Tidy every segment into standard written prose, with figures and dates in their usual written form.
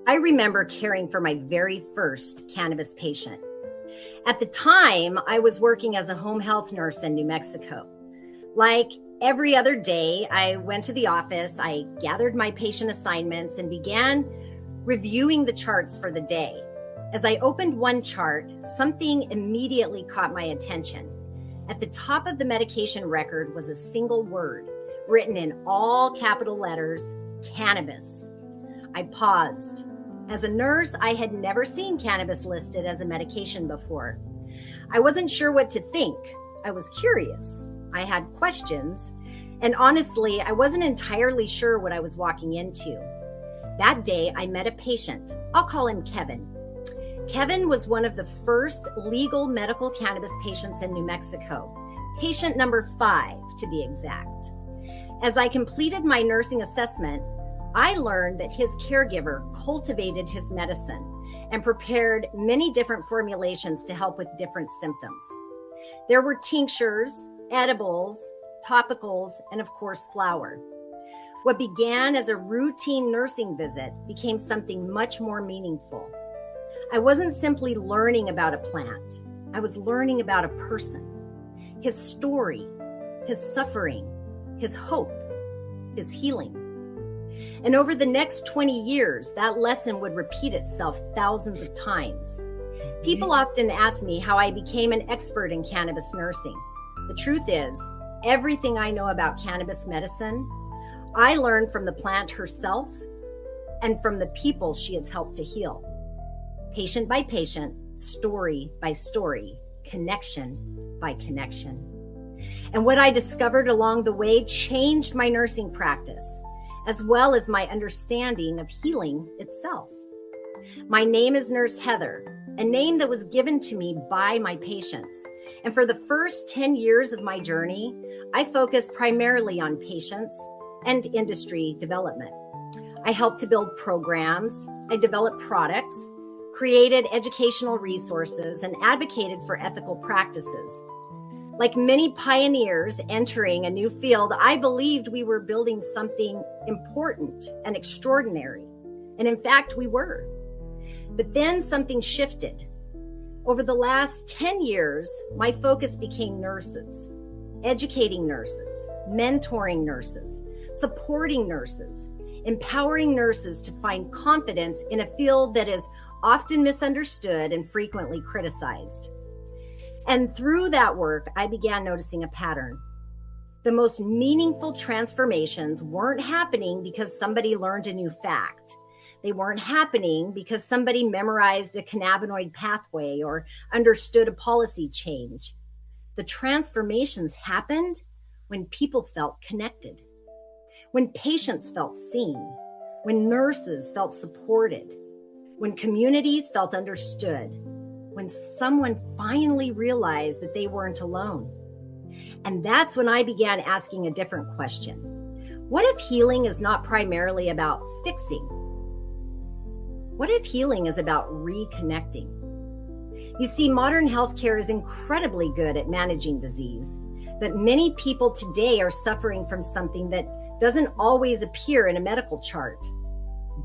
I remember caring for my very first cannabis patient. At the time, I was working as a home health nurse in New Mexico. Like every other day, I went to the office, I gathered my patient assignments, and began reviewing the charts for the day. As I opened one chart, something immediately caught my attention. At the top of the medication record was a single word, written in all capital letters, cannabis. I paused. As a nurse, I had never seen cannabis listed as a medication before. I wasn't sure what to think. I was curious. I had questions. And honestly, I wasn't entirely sure what I was walking into. That day, I met a patient. I'll call him Kevin. Kevin was one of the first legal medical cannabis patients in New Mexico. Patient number 5, to be exact. As I completed my nursing assessment, I learned that his caregiver cultivated his medicine and prepared many different formulations to help with different symptoms. There were tinctures, edibles, topicals, and of course, flower. What began as a routine nursing visit became something much more meaningful. I wasn't simply learning about a plant. I was learning about a person, his story, his suffering, his hope, his healing. And over the next 20 years, that lesson would repeat itself thousands of times. People often ask me how I became an expert in cannabis nursing. The truth is, everything I know about cannabis medicine, I learned from the plant herself and from the people she has helped to heal. Patient by patient, story by story, connection by connection. And what I discovered along the way changed my nursing practice, as well as my understanding of healing itself. My name is Nurse Heather, a name that was given to me by my patients. And for the first 10 years of my journey, I focused primarily on patients and industry development. I helped to build programs, I developed products, created educational resources, and advocated for ethical practices. Like many pioneers entering a new field, I believed we were building something important and extraordinary. And in fact, we were. But then something shifted. Over the last 10 years, my focus became nurses, educating nurses, mentoring nurses, supporting nurses, empowering nurses to find confidence in a field that is often misunderstood and frequently criticized. And through that work, I began noticing a pattern. The most meaningful transformations weren't happening because somebody learned a new fact. They weren't happening because somebody memorized a cannabinoid pathway or understood a policy change. The transformations happened when people felt connected, when patients felt seen, when nurses felt supported, when communities felt understood, when someone finally realized that they weren't alone. And that's when I began asking a different question. What if healing is not primarily about fixing? What if healing is about reconnecting? You see, modern healthcare is incredibly good at managing disease, but many people today are suffering from something that doesn't always appear in a medical chart: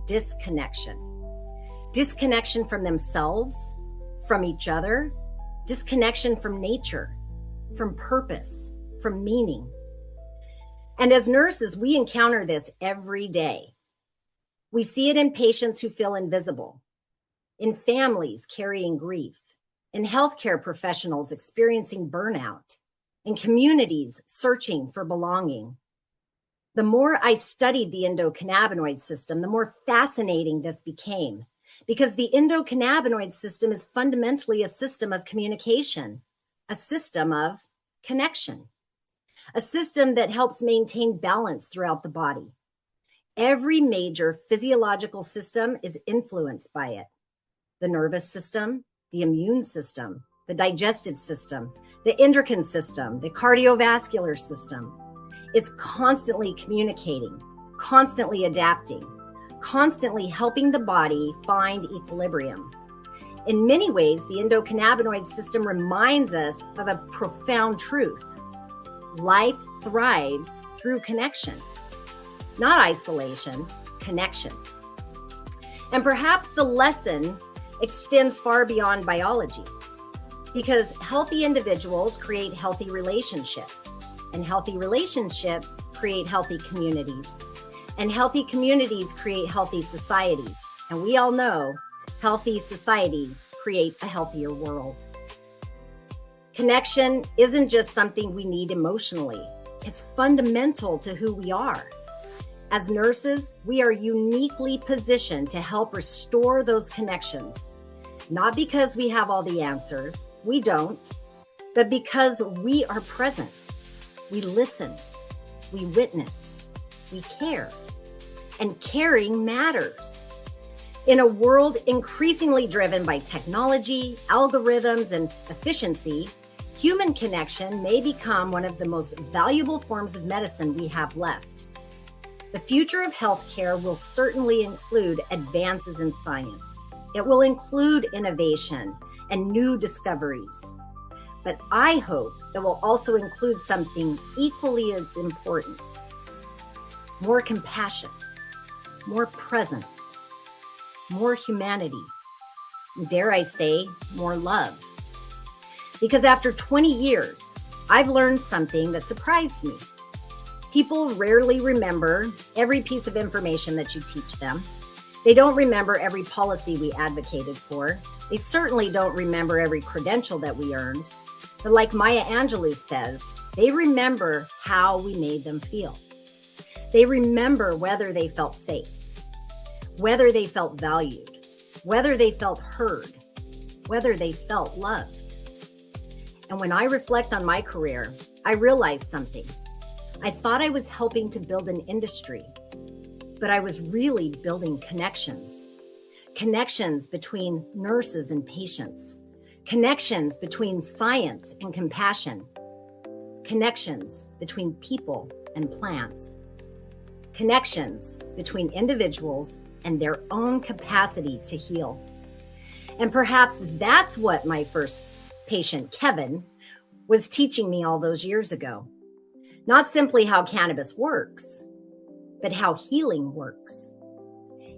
disconnection. Disconnection from themselves, from each other, disconnection from nature, from purpose, from meaning. And as nurses, we encounter this every day. We see it in patients who feel invisible, in families carrying grief, in healthcare professionals experiencing burnout, in communities searching for belonging. The more I studied the endocannabinoid system, the more fascinating this became, because the endocannabinoid system is fundamentally a system of communication, a system of connection, a system that helps maintain balance throughout the body. Every major physiological system is influenced by it: the nervous system, the immune system, the digestive system, the endocrine system, the cardiovascular system. It's constantly communicating, constantly adapting, constantly helping the body find equilibrium. In many ways, the endocannabinoid system reminds us of a profound truth. Life thrives through connection, not isolation, connection. And perhaps the lesson extends far beyond biology, because healthy individuals create healthy relationships, and healthy relationships create healthy communities, and healthy communities create healthy societies. And we all know healthy societies create a healthier world. Connection isn't just something we need emotionally. It's fundamental to who we are. As nurses, we are uniquely positioned to help restore those connections, not because we have all the answers, we don't, but because we are present. We listen, we witness, we care, and caring matters. In a world increasingly driven by technology, algorithms, and efficiency, human connection may become one of the most valuable forms of medicine we have left. The future of healthcare will certainly include advances in science. It will include innovation and new discoveries. But I hope it will also include something equally as important: more compassion, more presence, more humanity, and dare I say, more love. Because after 20 years, I've learned something that surprised me. People rarely remember every piece of information that you teach them. They don't remember every policy we advocated for. They certainly don't remember every credential that we earned. But like Maya Angelou says, they remember how we made them feel. They remember whether they felt safe, whether they felt valued, whether they felt heard, whether they felt loved. And when I reflect on my career, I realize something. I thought I was helping to build an industry, but I was really building connections. Connections between nurses and patients. Connections between science and compassion. Connections between people and plants. Connections between individuals and their own capacity to heal. And perhaps that's what my first patient, Kevin, was teaching me all those years ago. Not simply how cannabis works, but how healing works.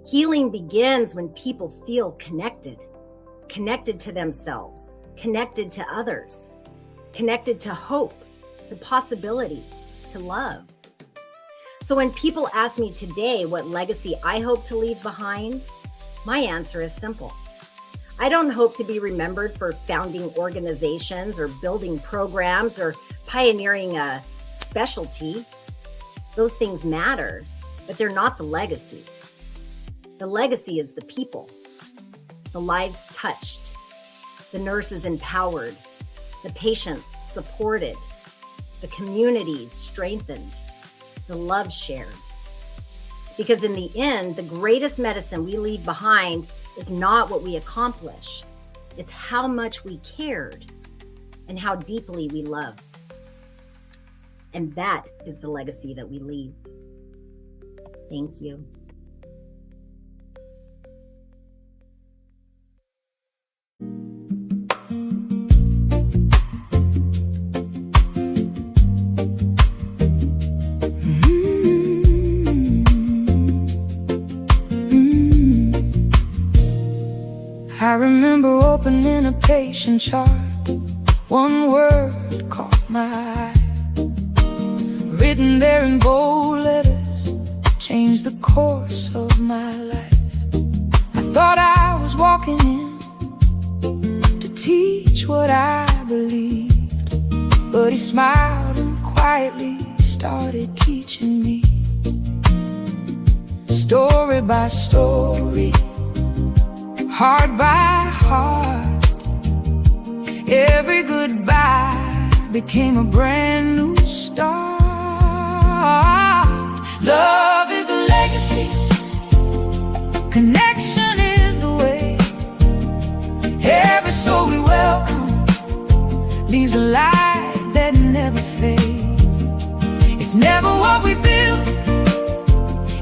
Healing begins when people feel connected to themselves, connected to others, connected to hope, to possibility, to love. So when people ask me today what legacy I hope to leave behind, my answer is simple. I don't hope to be remembered for founding organizations or building programs or pioneering a specialty. Those things matter, but they're not the legacy. The legacy is the people, the lives touched, the nurses empowered, the patients supported, the communities strengthened, the love shared. Because in the end, the greatest medicine we leave behind is not what we accomplish. It's how much we cared and how deeply we loved. And that is the legacy that we leave. Thank you. I remember opening a patient chart. One word caught my eye. Written there in bold letters, changed the course of my life. I thought I was walking in to teach what I believed, but he smiled and quietly started teaching me. Story by story, heart by heart, every goodbye became a brand new start. Love is the legacy, connection is the way. Every soul we welcome leaves a light that never fades. It's never what we build,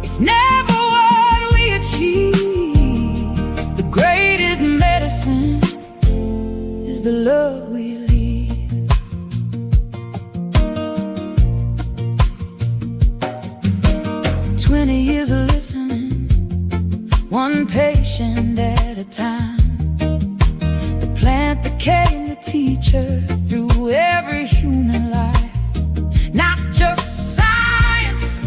it's never what we achieve. The greatest medicine is the love we leave. 20 years of listening, one patient at a time. The plant became the teacher through every human life. Not just science,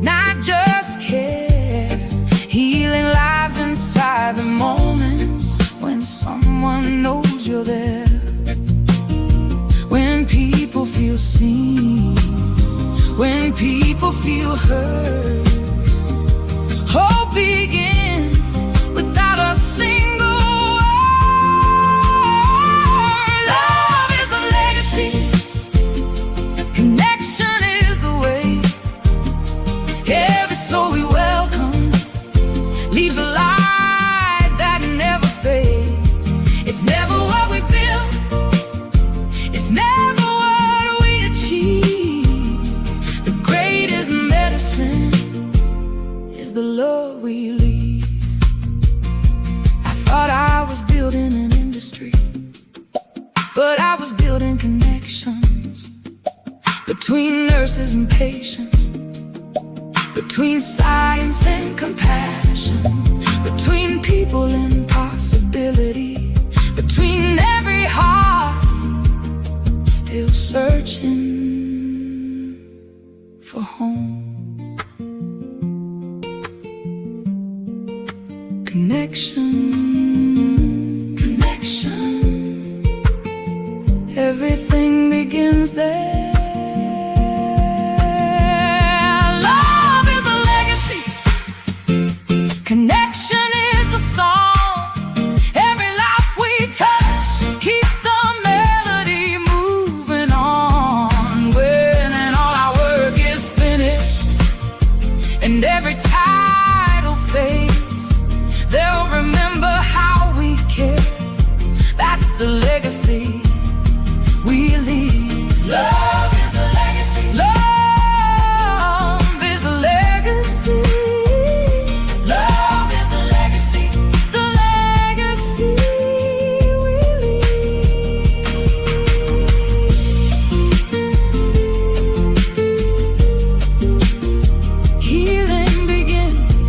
not just care, healing lives inside the moments when someone knows you're there. When people feel seen, when people feel heard, hope begins without a single word. Love is a legacy, connection is the way. Every soul we welcome leaves a light that never fades. It's never what we build, it's never what we achieve. The greatest medicine is the love we leave. I thought I was building an industry, but I was building connections between nurses and patients, between science and compassion, between people and possibility, between every heart still searching for home. Connection, connection, everything begins there. Love is a legacy, connection is the song. Every life we touch keeps the melody moving on. When all our work is finished and every title fades, they'll remember how we care. That's the legacy we leave. Love is a legacy. Love is a legacy. Love is the legacy. The legacy we leave. Healing begins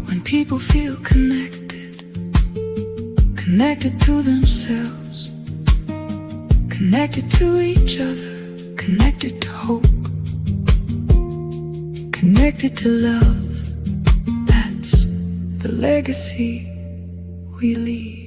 when people feel connected, connected to themselves, connected to each other, connected to hope, connected to love. That's the legacy we leave.